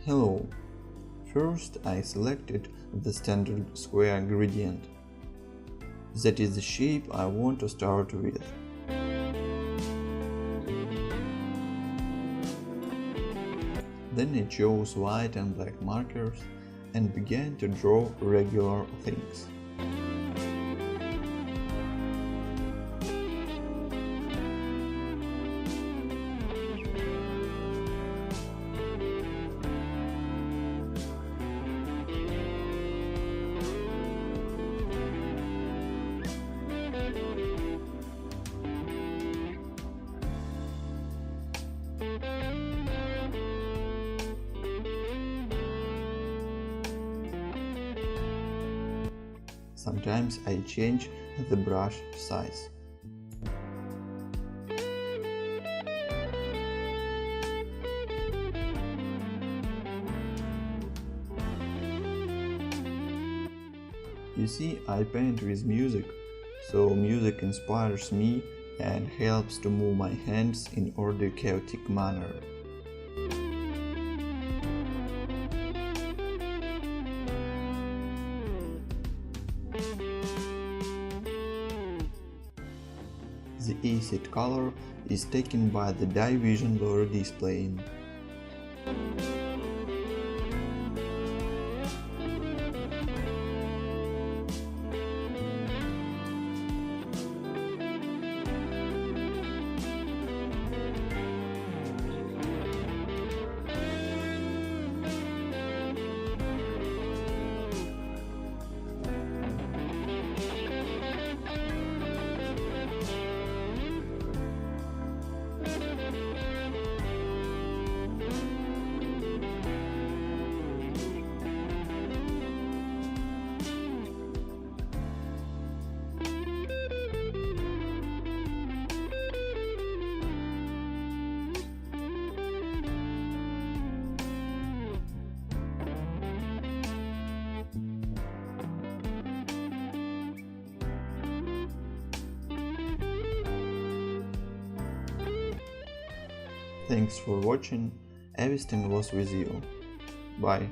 Hello. First I selected the standard square gradient. That is the shape I want to start with. Then I chose white and black markers and began to draw regular things. Sometimes I change the brush size. You see, I paint with music, so music inspires me and helps to move my hands in order chaotic manner. The acid color is taken by the dye vision blur displaying. Thanks for watching. Avistin was with you. Bye.